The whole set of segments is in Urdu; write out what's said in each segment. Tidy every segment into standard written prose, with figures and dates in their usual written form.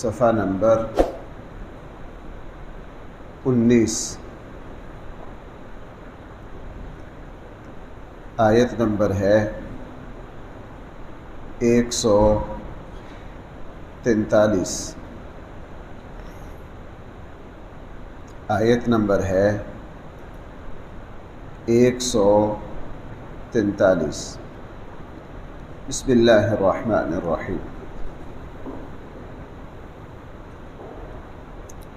صفحہ نمبر 19، آیت نمبر ہے 143۔ آیت نمبر ہے 143۔ بسم اللہ الرحمن الرحیم۔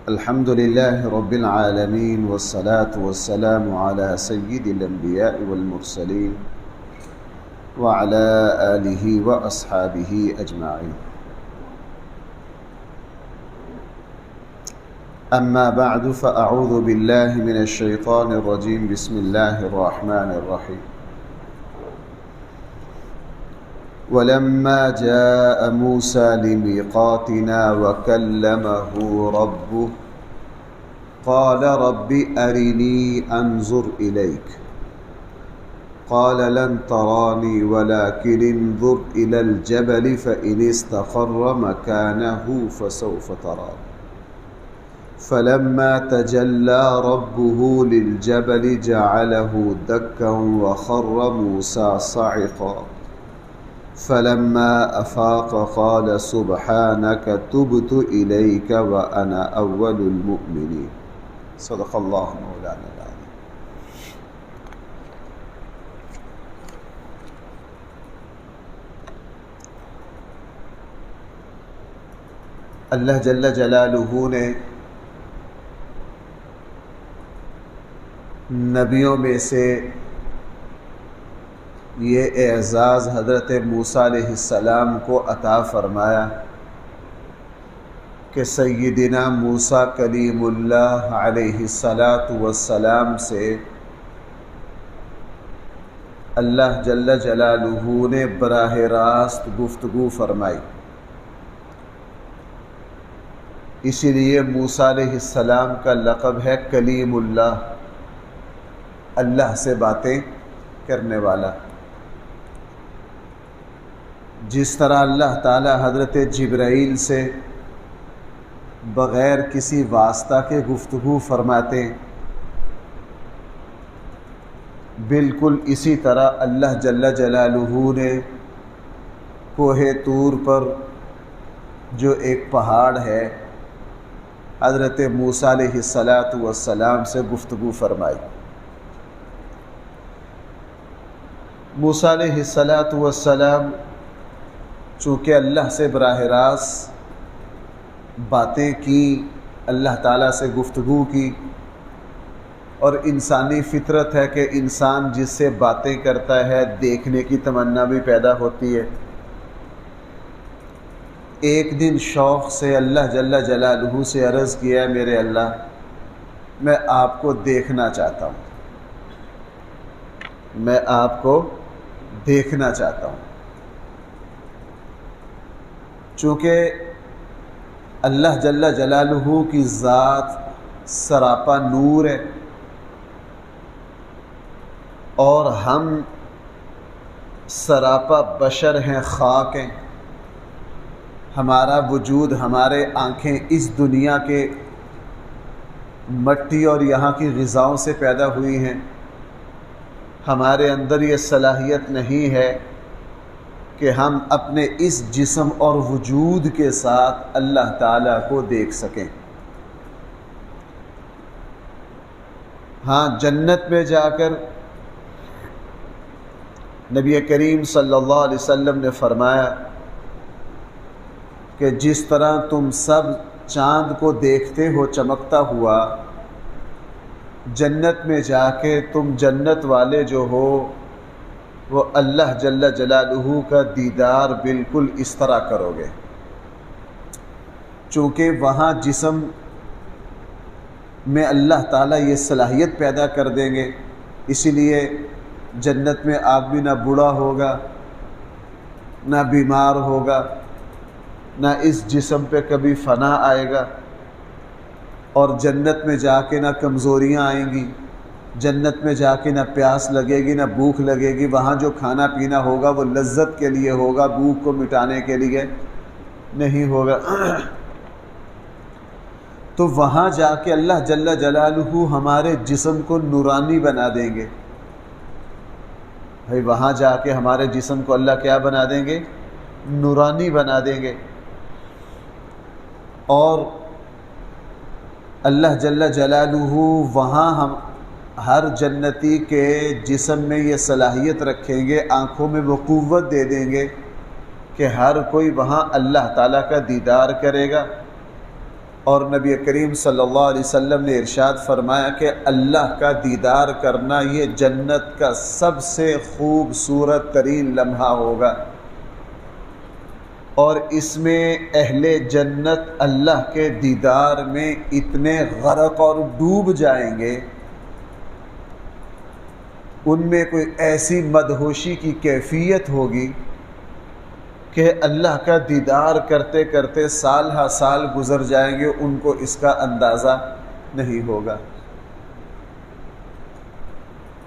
الحمد للہ رب العالمین والصلاة والسلام علی سید الانبیاء والمرسلین وعلی آلہ واصحابہ اجمعین۔ اما بعد فاعوذ باللہ من الشیطان الرجیم، بسم اللہ الرحمن الرحیم۔ وَلَمَّا جَاءَ مُوسَى لِمِيقَاتِنَا وَكَلَّمَهُ رَبُّهُ قَالَ رَبِّ أَرِنِي أَنظُرْ إِلَيْكَ قَالَ لَن تَرَانِي وَلَكِنِ انظُرْ إِلَى الْجَبَلِ فَإِنِ اسْتَقَرَّ مَكَانَهُ فَسَوْفَ تَرَانِي فَلَمَّا تَجَلَّى رَبُّهُ لِلْجَبَلِ جَعَلَهُ دَكًّا وَخَرَّ مُوسَى صَعِقًا فَلَمَّا أَفَاقَ قَالَ سُبْحَانَكَ تُبْتُ إِلَيْكَ وَأَنَا أَوَّلُ الْمُؤْمِنِينَ۔ صدق اللہ مولانا العظیم۔ اللہ جل جلالہ نے نبیوں میں سے یہ اعزاز حضرت موسیٰ علیہ السلام کو عطا فرمایا کہ سیدنا موسیٰ کلیم اللہ علیہ السلام سے اللہ جل جلالہ نے براہ راست گفتگو فرمائی۔ اسی لیے موسیٰ علیہ السلام کا لقب ہے کلیم اللہ، اللہ سے باتیں کرنے والا۔ جس طرح اللہ تعالی حضرت جبرائیل سے بغیر کسی واسطہ کے گفتگو فرماتے، بالکل اسی طرح اللہ جل جلالہ نے کوہ طور پر جو ایک پہاڑ ہے حضرت موسیٰ علیہ السلام سے گفتگو فرمائی۔ موسیٰ علیہ السلام چونکہ اللہ سے براہ راست باتیں کی، اللہ تعالیٰ سے گفتگو کی، اور انسانی فطرت ہے کہ انسان جس سے باتیں کرتا ہے دیکھنے کی تمنا بھی پیدا ہوتی ہے۔ ایک دن شوق سے اللہ جل جلالہ سے عرض کیا، میرے اللہ میں آپ کو دیکھنا چاہتا ہوں، میں آپ کو دیکھنا چاہتا ہوں۔ چونکہ اللہ جل جلالہ کی ذات سراپا نور ہے اور ہم سراپا بشر ہیں، خاک ہیں۔ ہمارا وجود، ہمارے آنکھیں اس دنیا کے مٹی اور یہاں کی غذاؤں سے پیدا ہوئی ہیں۔ ہمارے اندر یہ صلاحیت نہیں ہے کہ ہم اپنے اس جسم اور وجود کے ساتھ اللہ تعالیٰ کو دیکھ سکیں۔ ہاں، جنت میں جا کر نبی کریم صلی اللہ علیہ وسلم نے فرمایا کہ جس طرح تم سب چاند کو دیکھتے ہو چمکتا ہوا، جنت میں جا کے تم جنت والے جو ہو وہ اللہ جل جلالہ کا دیدار بالکل اس طرح کرو گے۔ چونکہ وہاں جسم میں اللہ تعالیٰ یہ صلاحیت پیدا کر دیں گے، اسی لیے جنت میں آدمی نہ بوڑھا ہوگا، نہ بیمار ہوگا، نہ اس جسم پہ کبھی فنا آئے گا، اور جنت میں جا کے نہ کمزوریاں آئیں گی، جنت میں جا کے نہ پیاس لگے گی نہ بھوک لگے گی۔ وہاں جو کھانا پینا ہوگا وہ لذت کے لیے ہوگا، بھوک کو مٹانے کے لیے نہیں ہوگا۔ تو وہاں جا کے اللہ جل جلالہ ہمارے جسم کو نورانی بنا دیں گے۔ بھائی وہاں جا کے ہمارے جسم کو اللہ کیا بنا دیں گے؟ نورانی بنا دیں گے۔ اور اللہ جل جلالہ وہاں ہم ہر جنتی کے جسم میں یہ صلاحیت رکھیں گے، آنکھوں میں وہ قوت دے دیں گے کہ ہر کوئی وہاں اللہ تعالیٰ کا دیدار کرے گا۔ اور نبی کریم صلی اللہ علیہ وسلم نے ارشاد فرمایا کہ اللہ کا دیدار کرنا یہ جنت کا سب سے خوبصورت ترین لمحہ ہوگا، اور اس میں اہل جنت اللہ کے دیدار میں اتنے غرق اور ڈوب جائیں گے، ان میں کوئی ایسی مدہوشی کی کیفیت ہوگی کہ اللہ کا دیدار کرتے کرتے سال ہا سال گزر جائیں گے، ان کو اس کا اندازہ نہیں ہوگا۔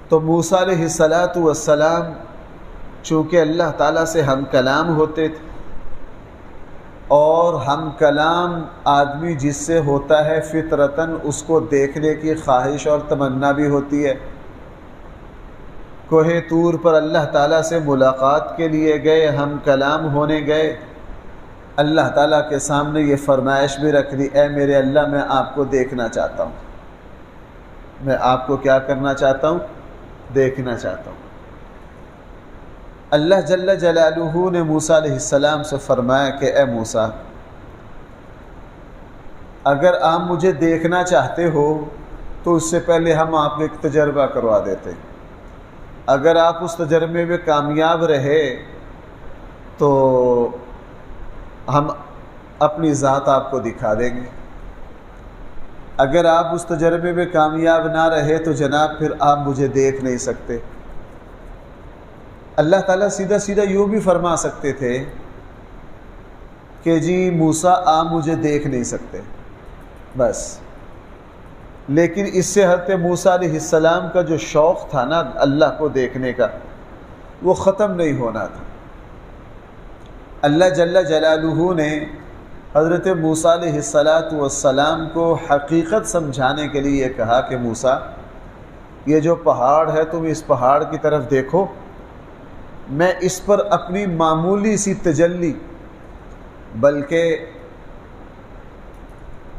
تو موسیٰ علیہ السلام چونکہ اللہ تعالیٰ سے ہم کلام ہوتے تھے، اور ہم کلام آدمی جس سے ہوتا ہے فطرتاً اس کو دیکھنے کی خواہش اور تمنا بھی ہوتی ہے۔ کوہ طور پر اللہ تعالیٰ سے ملاقات کے لیے گئے، ہم کلام ہونے گئے، اللہ تعالیٰ کے سامنے یہ فرمائش بھی رکھ دی، اے میرے اللہ میں آپ کو دیکھنا چاہتا ہوں، میں آپ کو کیا کرنا چاہتا ہوں؟ دیکھنا چاہتا ہوں۔ اللہ جل جلالہ نے موسیٰ علیہ السلام سے فرمایا کہ اے موسیٰ، اگر آپ مجھے دیکھنا چاہتے ہو تو اس سے پہلے ہم آپ کو ایک تجربہ کروا دیتے، اگر آپ اس تجربے میں کامیاب رہے تو ہم اپنی ذات آپ کو دکھا دیں گے، اگر آپ اس تجربے میں کامیاب نہ رہے تو جناب پھر آپ مجھے دیکھ نہیں سکتے۔ اللہ تعالیٰ سیدھا سیدھا یوں بھی فرما سکتے تھے کہ جی موسیٰ آپ مجھے دیکھ نہیں سکتے بس، لیکن اس سے حضرت موسیٰ علیہ السلام کا جو شوق تھا نا اللہ کو دیکھنے کا، وہ ختم نہیں ہونا تھا۔ اللہ جل جلالہ نے حضرت موسیٰ علیہ السلام کو حقیقت سمجھانے کے لیے یہ کہا کہ موسیٰ، یہ جو پہاڑ ہے تم اس پہاڑ کی طرف دیکھو، میں اس پر اپنی معمولی سی تجلی، بلکہ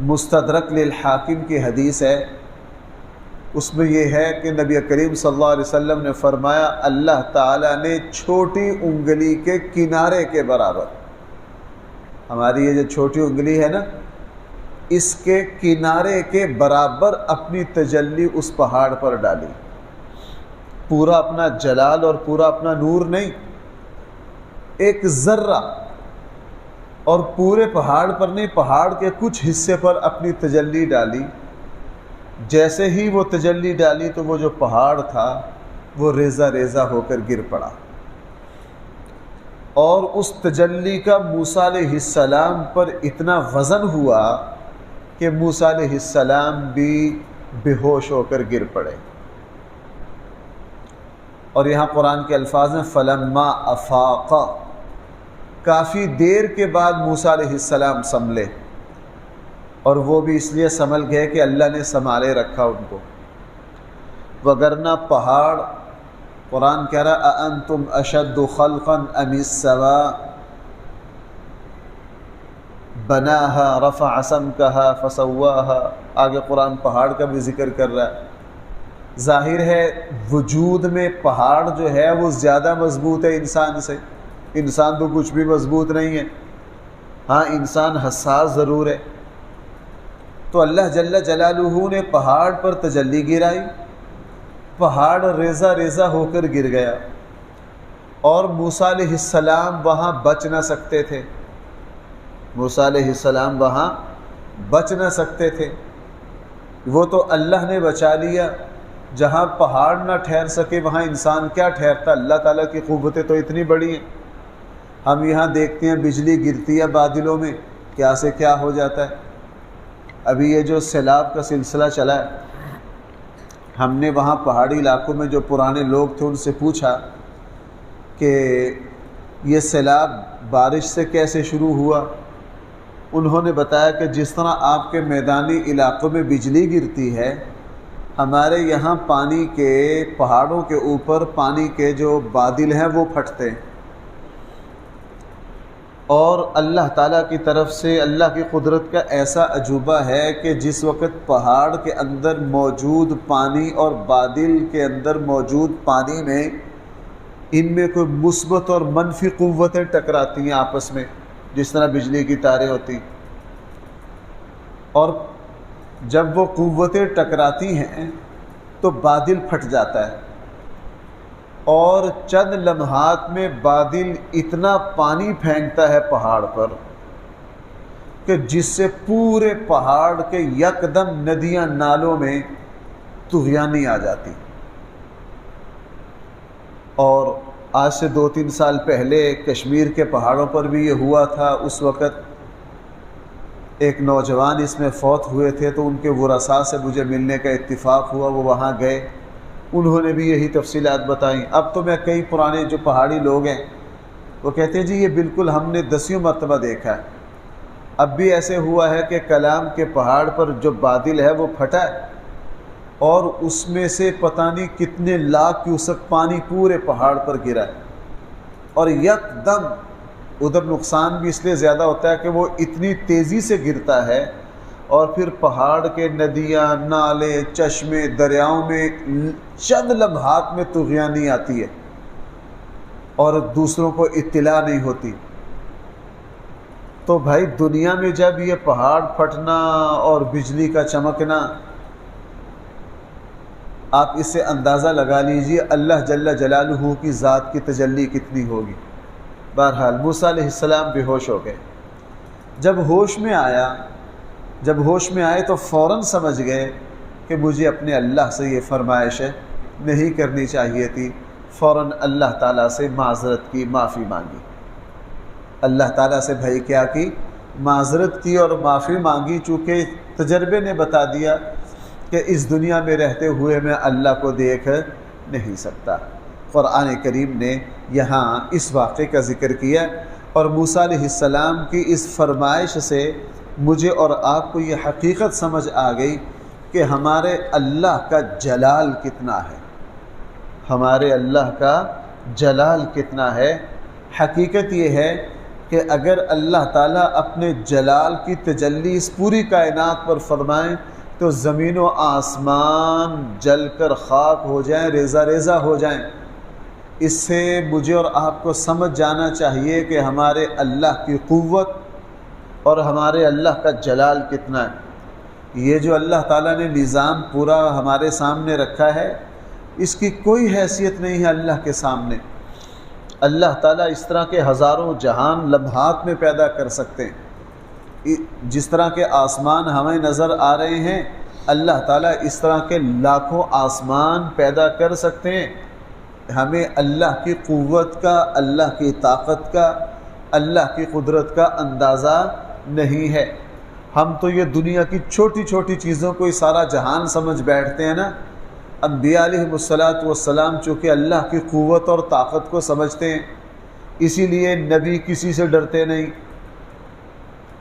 مستدرک للحاکم کی حدیث ہے، اس میں یہ ہے کہ نبی کریم صلی اللہ علیہ وسلم نے فرمایا اللہ تعالیٰ نے چھوٹی انگلی کے کنارے کے برابر، ہماری یہ جو چھوٹی انگلی ہے نا، اس کے کنارے کے برابر اپنی تجلی اس پہاڑ پر ڈالی، پورا اپنا جلال اور پورا اپنا نور نہیں، ایک ذرہ، اور پورے پہاڑ پر نہیں، پہاڑ کے کچھ حصے پر اپنی تجلی ڈالی۔ جیسے ہی وہ تجلی ڈالی تو وہ جو پہاڑ تھا وہ ریزہ ریزہ ہو کر گر پڑا، اور اس تجلی کا موسیٰ علیہ السلام پر اتنا وزن ہوا کہ موسیٰ علیہ السلام بھی بے ہوش ہو کر گر پڑے۔ اور یہاں قرآن کے الفاظ ہیں فلما افاق، کافی دیر کے بعد موسیٰ علیہ السلام سنبھلے، اور وہ بھی اس لیے سنبھل گئے کہ اللہ نے سنبھالے رکھا ان کو، وگرنہ پہاڑ، قرآن کہہ رہا اَأَنْتُمْ أَشَدُّ خَلْقًا أَمِ السَّمَاءُ بَنَاهَا رَفَعَ سَمْكَهَا فَسَوَّاهَا، آگے قرآن پہاڑ کا بھی ذکر کر رہا ہے۔ ظاہر ہے وجود میں پہاڑ جو ہے وہ زیادہ مضبوط ہے انسان سے، انسان تو کچھ بھی مضبوط نہیں ہے، ہاں انسان حساس ضرور ہے۔ تو اللہ جل جلالہ نے پہاڑ پر تجلی گرائی، پہاڑ ریزہ ریزہ ہو کر گر گیا، اور موسیٰ علیہ السلام وہاں بچ نہ سکتے تھے، موسیٰ علیہ السلام وہاں بچ نہ سکتے تھے، وہ تو اللہ نے بچا لیا۔ جہاں پہاڑ نہ ٹھہر سکے وہاں انسان کیا ٹھہرتا؟ اللہ تعالیٰ کی قوتیں تو اتنی بڑی ہیں، ہم یہاں دیکھتے ہیں بجلی گرتی ہے بادلوں میں، کیا سے کیا ہو جاتا ہے۔ ابھی یہ جو سیلاب کا سلسلہ چلا ہے، ہم نے وہاں پہاڑی علاقوں میں جو پرانے لوگ تھے ان سے پوچھا کہ یہ سیلاب بارش سے کیسے شروع ہوا، انہوں نے بتایا کہ جس طرح آپ کے میدانی علاقوں میں بجلی گرتی ہے، ہمارے یہاں پانی کے پہاڑوں کے اوپر پانی کے جو بادل ہیں وہ پھٹتے ہیں، اور اللہ تعالیٰ کی طرف سے اللہ کی قدرت کا ایسا عجوبہ ہے کہ جس وقت پہاڑ کے اندر موجود پانی اور بادل کے اندر موجود پانی میں ان میں کوئی مثبت اور منفی قوتیں ٹکراتی ہیں آپس میں، جس طرح بجلی کی تاریں ہوتی، اور جب وہ قوتیں ٹکراتی ہیں تو بادل پھٹ جاتا ہے، اور چند لمحات میں بادل اتنا پانی پھینکتا ہے پہاڑ پر کہ جس سے پورے پہاڑ کے یکدم ندیاں نالوں میں طغیانی آ جاتی۔ اور آج سے 2-3 سال پہلے کشمیر کے پہاڑوں پر بھی یہ ہوا تھا۔ اس وقت ایک نوجوان اس میں فوت ہوئے تھے، تو ان کے ورثاء سے مجھے ملنے کا اتفاق ہوا، وہ وہاں گئے، انہوں نے بھی یہی تفصیلات بتائیں۔ اب تو میں کئی پرانے جو پہاڑی لوگ ہیں وہ کہتے ہیں جی یہ بالکل ہم نے 10 مرتبہ دیکھا ہے۔ اب بھی ایسے ہوا ہے کہ کلام کے پہاڑ پر جو بادل ہے وہ پھٹا ہے، اور اس میں سے پتہ نہیں کتنے لاکھ کیوسک پانی پورے پہاڑ پر گرا ہے، اور یکدم ادھر نقصان بھی اس لیے زیادہ ہوتا ہے کہ وہ اتنی تیزی سے گرتا ہے، اور پھر پہاڑ کے ندیاں، نالے، چشمے، دریاؤں میں چند لمحات میں طغیانی آتی ہے اور دوسروں کو اطلاع نہیں ہوتی۔ تو بھائی دنیا میں جب یہ پہاڑ پھٹنا اور بجلی کا چمکنا، آپ اس سے اندازہ لگا لیجئے اللہ جل جلالہ کی ذات کی تجلی کتنی ہوگی۔ بہرحال موسیٰ علیہ السلام بے ہوش ہو گئے۔ جب ہوش میں آئے تو فوراً سمجھ گئے کہ مجھے اپنے اللہ سے یہ فرمائش نہیں کرنی چاہیے تھی۔ فوراً اللہ تعالیٰ سے معذرت کی، معافی مانگی۔ اللہ تعالیٰ سے بھائی کیا کی؟ معذرت کی اور معافی مانگی، چونکہ تجربے نے بتا دیا کہ اس دنیا میں رہتے ہوئے میں اللہ کو دیکھ نہیں سکتا۔ قرآن کریم نے یہاں اس واقعے کا ذکر کیا، اور موسیٰ علیہ السلام کی اس فرمائش سے مجھے اور آپ کو یہ حقیقت سمجھ آ گئی کہ ہمارے اللہ کا جلال کتنا ہے، ہمارے اللہ کا جلال کتنا ہے۔ حقیقت یہ ہے کہ اگر اللہ تعالیٰ اپنے جلال کی تجلی اس پوری کائنات پر فرمائیں تو زمین و آسمان جل کر خاک ہو جائیں، ریزہ ریزہ ہو جائیں۔ اس سے مجھے اور آپ کو سمجھ جانا چاہیے کہ ہمارے اللہ کی قوت اور ہمارے اللہ کا جلال کتنا ہے۔ یہ جو اللہ تعالیٰ نے نظام پورا ہمارے سامنے رکھا ہے، اس کی کوئی حیثیت نہیں ہے اللہ کے سامنے۔ اللہ تعالیٰ اس طرح کے ہزاروں جہان لمحات میں پیدا کر سکتے ہیں۔ جس طرح کے آسمان ہمیں نظر آ رہے ہیں، اللہ تعالیٰ اس طرح کے لاکھوں آسمان پیدا کر سکتے ہیں۔ ہمیں اللہ کی قوت کا، اللہ کی طاقت کا، اللہ کی قدرت کا اندازہ نہیں ہے۔ ہم تو یہ دنیا کی چھوٹی چھوٹی چیزوں کو ہی سارا جہان سمجھ بیٹھتے ہیں نا۔ انبیاء علیہ السلام چونکہ اللہ کی قوت اور طاقت کو سمجھتے ہیں، اسی لیے نبی کسی سے ڈرتے نہیں۔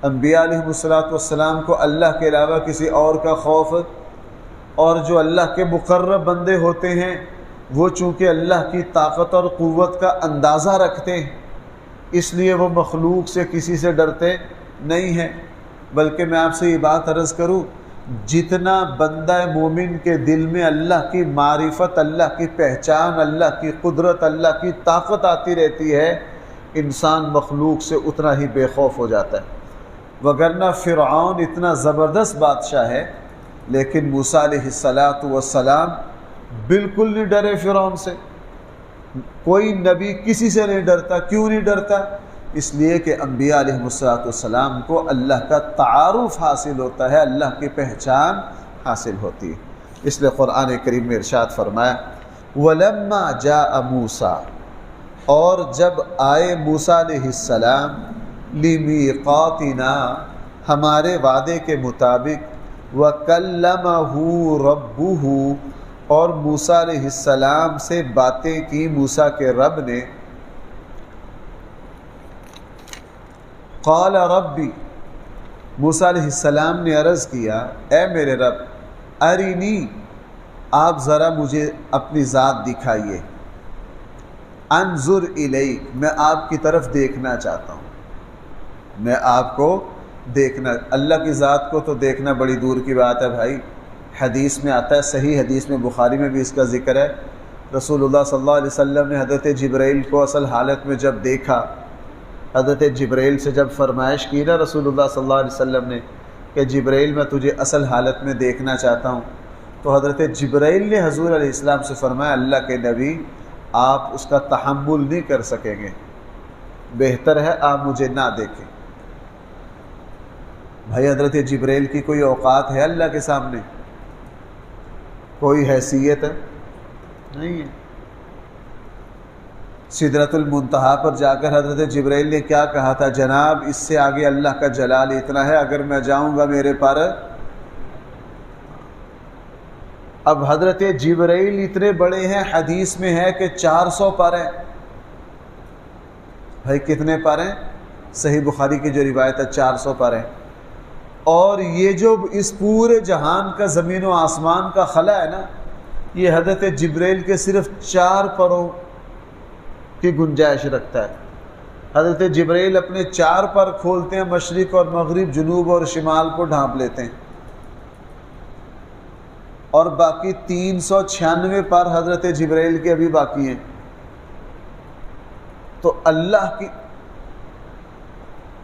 انبیاء علیہ السلام کو اللہ کے علاوہ کسی اور کا خوف، اور جو اللہ کے مقرب بندے ہوتے ہیں وہ چونکہ اللہ کی طاقت اور قوت کا اندازہ رکھتے ہیں، اس لیے وہ مخلوق سے کسی سے ڈرتے نہیں ہیں۔ بلکہ میں آپ سے یہ بات عرض کروں، جتنا بندہ مومن کے دل میں اللہ کی معرفت، اللہ کی پہچان، اللہ کی قدرت، اللہ کی طاقت آتی رہتی ہے، انسان مخلوق سے اتنا ہی بے خوف ہو جاتا ہے۔ وگرنہ فرعون اتنا زبردست بادشاہ ہے، لیکن موسیٰ علیہ السلام بالکل نہیں ڈرے فرعون سے۔ کوئی نبی کسی سے نہیں ڈرتا۔ کیوں نہیں ڈرتا؟ اس لیے کہ انبیاء علیہ السلام کو اللہ کا تعارف حاصل ہوتا ہے، اللہ کی پہچان حاصل ہوتی ہے۔ اس لیے قرآن کریم میں ارشاد فرمایا وَلَمَّا جَاءَ مُوسَىٰ، اور جب آئے موسیٰ علیہ السلام لِمِيقَاتِنَا، ہمارے وعدے کے مطابق، وَكَلَّمَهُ رَبُّهُ، اور موسیٰ علیہ السلام سے باتیں کی موسیٰ کے رب نے، قال ربی، موسیٰ علیہ السلام نے عرض کیا اے میرے رب ارینی، آپ ذرا مجھے اپنی ذات دکھائیے، انظر الیک، میں آپ کی طرف دیکھنا چاہتا ہوں، میں آپ کو دیکھنا، اللہ کی ذات کو تو دیکھنا بڑی دور کی بات ہے بھائی۔ حدیث میں آتا ہے، صحیح حدیث میں، بخاری میں بھی اس کا ذکر ہے، رسول اللہ صلی اللہ علیہ وسلم نے حضرت جبرائیل کو اصل حالت میں جب دیکھا، حضرت جبرائیل سے جب فرمائش کی نا رسول اللہ صلی اللہ علیہ وسلم نے کہ جبرائیل میں تجھے اصل حالت میں دیکھنا چاہتا ہوں، تو حضرت جبرائیل نے حضور علیہ السلام سے فرمایا اللہ کے نبی آپ اس کا تحمل نہیں کر سکیں گے، بہتر ہے آپ مجھے نہ دیکھیں۔ بھائی حضرت جبرائیل کی کوئی اوقات ہے اللہ کے سامنے؟ کوئی حیثیت ہے؟ نہیں ہے۔ سدرۃ المنتہا پر جا کر حضرت جبرائیل نے کیا کہا تھا؟ جناب اس سے آگے اللہ کا جلال اتنا ہے، اگر میں جاؤں گا میرے پر۔ اب حضرت جبرائیل اتنے بڑے ہیں، حدیث میں ہے کہ 400 پر ہیں۔ بھائی کتنے پر ہیں؟ صحیح بخاری کی جو روایت ہے 400 پر ہیں۔ اور یہ جو اس پورے جہان کا زمین و آسمان کا خلا ہے نا، یہ حضرت جبرائیل کے صرف 4 پروں کی گنجائش رکھتا ہے۔ حضرت جبرائیل اپنے 4 پر کھولتے ہیں، مشرق اور مغرب، جنوب اور شمال کو ڈھانپ لیتے ہیں، اور باقی 396 پر حضرت جبرائیل کے ابھی باقی ہیں۔ تو اللہ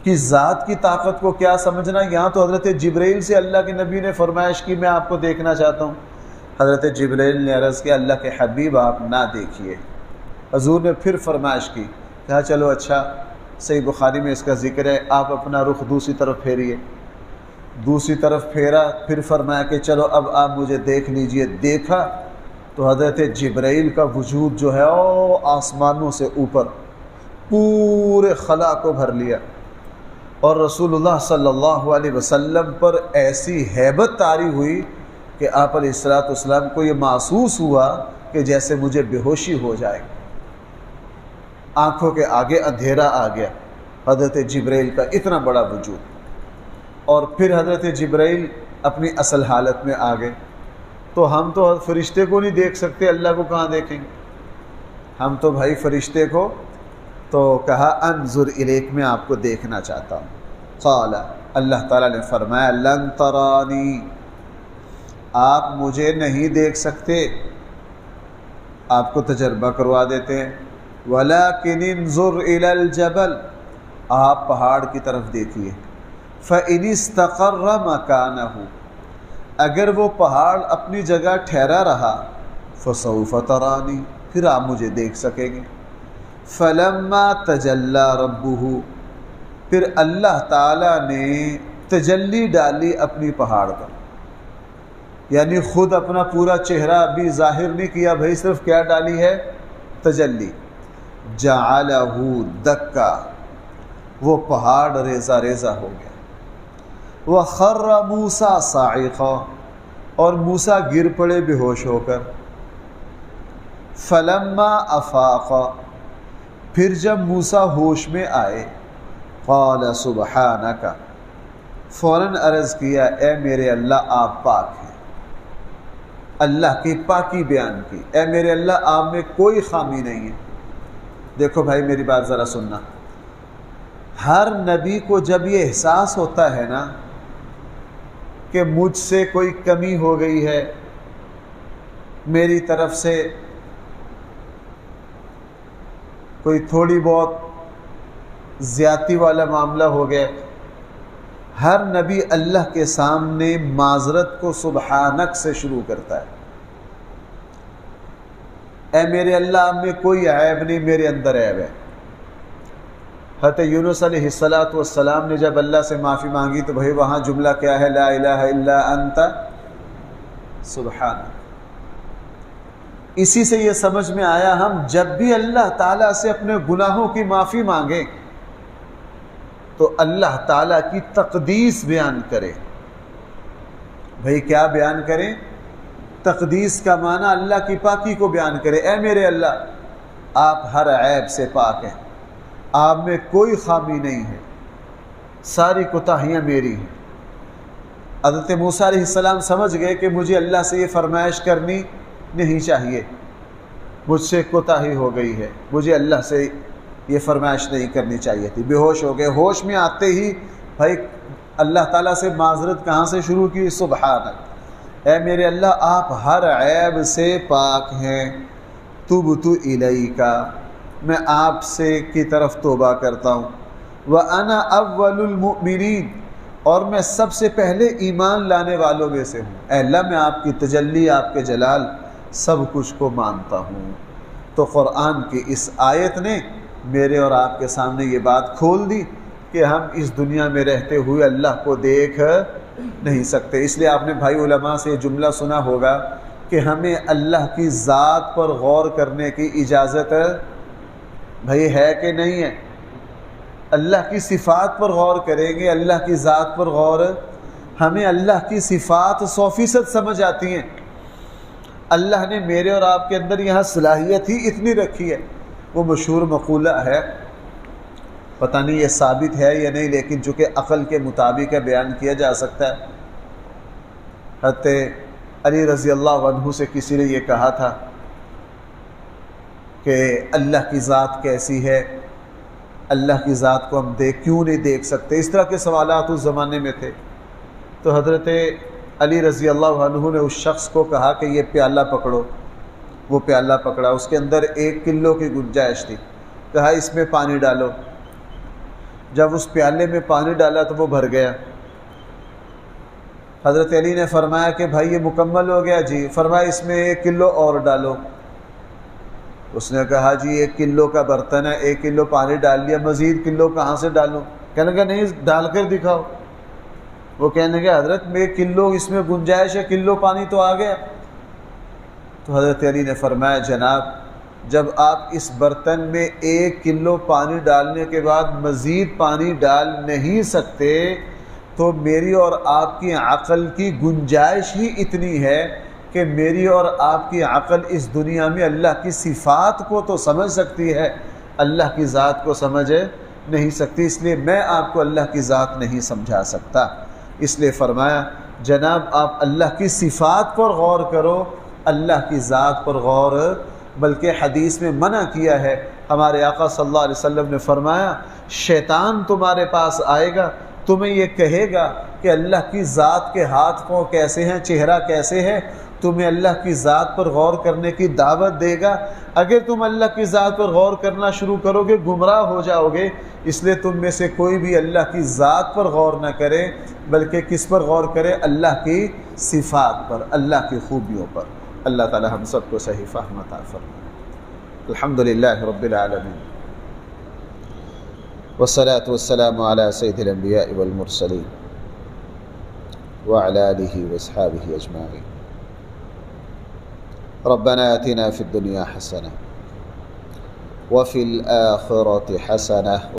کی ذات کی طاقت کو کیا سمجھنا، یہاں تو حضرت جبرائیل سے اللہ کے نبی نے فرمائش کی میں آپ کو دیکھنا چاہتا ہوں۔ حضرت جبرائیل نے عرض کیا اللہ کے حبیب آپ نہ دیکھیے۔ حضور نے پھر فرمائش کی، کہا چلو اچھا، صحیح بخاری میں اس کا ذکر ہے، آپ اپنا رخ دوسری طرف پھیریے۔ دوسری طرف پھیرا، پھر فرمایا کہ چلو اب آپ مجھے دیکھ لیجئے۔ دیکھا تو حضرت جبرائیل کا وجود جو ہے وہ آسمانوں سے اوپر پورے خلا کو بھر لیا، اور رسول اللہ صلی اللہ علیہ وسلم پر ایسی ہیبت طاری ہوئی کہ آپ علیہ السلام کو یہ محسوس ہوا کہ جیسے مجھے بے ہوشی ہو جائے، آنکھوں کے آگے اندھیرا آ گیا، حضرت جبرائیل کا اتنا بڑا وجود۔ اور پھر حضرت جبرائیل اپنی اصل حالت میں آ گئے۔ تو ہم تو فرشتے کو نہیں دیکھ سکتے، اللہ کو کہاں دیکھیں گے؟ ہم تو بھائی فرشتے کو، تو کہا انظر الیک، میں آپ کو دیکھنا چاہتا ہوں۔ قال، اللہ تعالیٰ نے فرمایا لن ترانی، آپ مجھے نہیں دیکھ سکتے، آپ کو تجربہ کروا دیتے ہیں۔ ولکن انظر الی الجبل، آپ پہاڑ کی طرف دیکھیے، فإن استقر مکانہ، اگر وہ پہاڑ اپنی جگہ ٹھہرا رہا، فسوف ترانی، پھر آپ مجھے دیکھ سکیں گے۔ فلما تجلی ربہ، پھر اللہ تعالیٰ نے تجلی ڈالی اپنی پہاڑ پر، یعنی خود اپنا پورا چہرہ ابھی ظاہر نہیں کیا بھائی، صرف کیا ڈالی ہے؟ تجلی۔ جعلہ دکا، وہ پہاڑ ریزہ ریزہ ہو گیا۔ وخر موسیٰ صاعقا، اور موسیٰ گر پڑے بے ہوش ہو کر۔ فلما افاق، پھر جب موسیٰ ہوش میں آئے، قال سبحانک، فوراً عرض کیا اے میرے اللہ آپ پاک ہیں، اللہ کی پاکی بیان کی، اے میرے اللہ آپ میں کوئی خامی نہیں ہے۔ دیکھو بھائی میری بات ذرا سننا، ہر نبی کو جب یہ احساس ہوتا ہے نا کہ مجھ سے کوئی کمی ہو گئی ہے، میری طرف سے کوئی تھوڑی بہت زیادتی والا معاملہ ہو گیا، ہر نبی اللہ کے سامنے معذرت کو سبحانک سے شروع کرتا ہے۔ اے میرے اللہ آپ میں کوئی عیب نہیں، میرے اندر عیب ہے۔ حضرت یونس علیہ السلام نے جب اللہ سے معافی مانگی تو بھائی وہاں جملہ کیا ہے؟ لا الہ الا انت سبحانک۔ اسی سے یہ سمجھ میں آیا ہم جب بھی اللہ تعالیٰ سے اپنے گناہوں کی معافی مانگیں تو اللہ تعالیٰ کی تقدیس بیان کرے۔ بھائی کیا بیان کریں؟ تقدیس کا معنی اللہ کی پاکی کو بیان کرے۔ اے میرے اللہ آپ ہر عیب سے پاک ہیں، آپ میں کوئی خامی نہیں ہے، ساری کوتاہیاں میری ہیں، حضرت موسیٰ علیہ السلام سمجھ گئے کہ مجھے اللہ سے یہ فرمائش کرنی نہیں چاہیے، مجھ سے کوتاہی ہو گئی ہے، مجھے اللہ سے یہ فرمائش نہیں کرنی چاہیے تھی۔ بے ہوش ہو گئے۔ ہوش میں آتے ہی بھائی اللہ تعالیٰ سے معذرت کہاں سے شروع کی؟ سبحانک، اے میرے اللہ آپ ہر عیب سے پاک ہیں، تبت الیک، میں آپ سے کی طرف توبہ کرتا ہوں، وَأَنَا أَوَّلُ الْمُؤْمِنِينَ، اور میں سب سے پہلے ایمان لانے والوں میں سے ہوں۔ اے اللہ میں آپ کی تجلی، آپ کے جلال سب کچھ کو مانتا ہوں۔ تو قرآن کی اس آیت نے میرے اور آپ کے سامنے یہ بات کھول دی کہ ہم اس دنیا میں رہتے ہوئے اللہ کو دیکھ نہیں سکتے۔ اس لیے آپ نے بھائی علماء سے یہ جملہ سنا ہوگا کہ ہمیں اللہ کی ذات پر غور کرنے کی اجازت بھائی ہے کہ نہیں ہے؟ اللہ کی صفات پر غور کریں گے، اللہ کی ذات پر غور، ہمیں اللہ کی صفات 100% سمجھ آتی ہیں۔ اللہ نے میرے اور آپ کے اندر یہاں صلاحیت ہی اتنی رکھی ہے۔ وہ مشہور مقولہ ہے، پتہ نہیں یہ ثابت ہے یا نہیں، لیکن چونکہ عقل کے مطابق بیان کیا جا سکتا ہے۔ حضرت علی رضی اللہ عنہ سے کسی نے یہ کہا تھا کہ اللہ کی ذات کیسی ہے، اللہ کی ذات کو ہم کیوں نہیں دیکھ سکتے؟ اس طرح کے سوالات اس زمانے میں تھے۔ تو حضرت علی رضی اللہ عنہ نے اس شخص کو کہا کہ یہ پیالہ پکڑو۔ وہ پیالہ پکڑا، اس کے اندر 1 کلو کی گنجائش تھی۔ کہا اس میں پانی ڈالو۔ جب اس پیالے میں پانی ڈالا تو وہ بھر گیا۔ حضرت علی نے فرمایا کہ بھائی یہ مکمل ہو گیا؟ جی۔ فرمایا اس میں 1 کلو اور ڈالو۔ اس نے کہا جی 1 کلو کا برتن ہے، 1 کلو پانی ڈال لیا، مزید کلو کہاں سے ڈالوں؟ کہنے لگا نہیں ڈال کر دکھاؤ۔ وہ کہنے لگا حضرت میں 1 کلو اس میں گنجائش ہے، کلو پانی تو آ گیا۔ تو حضرت علی نے فرمایا جناب جب آپ اس برتن میں 1 کلو پانی ڈالنے کے بعد مزید پانی ڈال نہیں سکتے تو میری اور آپ کی عقل کی گنجائش ہی اتنی ہے کہ میری اور آپ کی عقل اس دنیا میں اللہ کی صفات کو تو سمجھ سکتی ہے، اللہ کی ذات کو سمجھ نہیں سکتی۔ اس لیے میں آپ کو اللہ کی ذات نہیں سمجھا سکتا۔ اس لیے فرمایا جناب آپ اللہ کی صفات پر غور کرو، اللہ کی ذات پر غور، بلکہ حدیث میں منع کیا ہے۔ ہمارے آقا صلی اللہ علیہ وسلم نے فرمایا شیطان تمہارے پاس آئے گا، تمہیں یہ کہے گا کہ اللہ کی ذات کے ہاتھ پاؤں کیسے ہیں، چہرہ کیسے ہے، تمہیں اللہ کی ذات پر غور کرنے کی دعوت دے گا۔ اگر تم اللہ کی ذات پر غور کرنا شروع کرو گے گمراہ ہو جاؤ گے۔ اس لیے تم میں سے کوئی بھی اللہ کی ذات پر غور نہ کرے بلکہ کس پر غور کرے؟ اللہ کی صفات پر، اللہ کی خوبیوں پر۔ اللہ تعالی ہم سب کو صحیح فہم عطا فرمائے۔ الحمدللہ رب العالمین، والصلاة والسلام علی سید الانبیاء والمرسلین وعلی آلہ واصحابہ اجمعین۔ ربنا آتنا فی الدنیا حسنہ وفی الآخرة حسنہ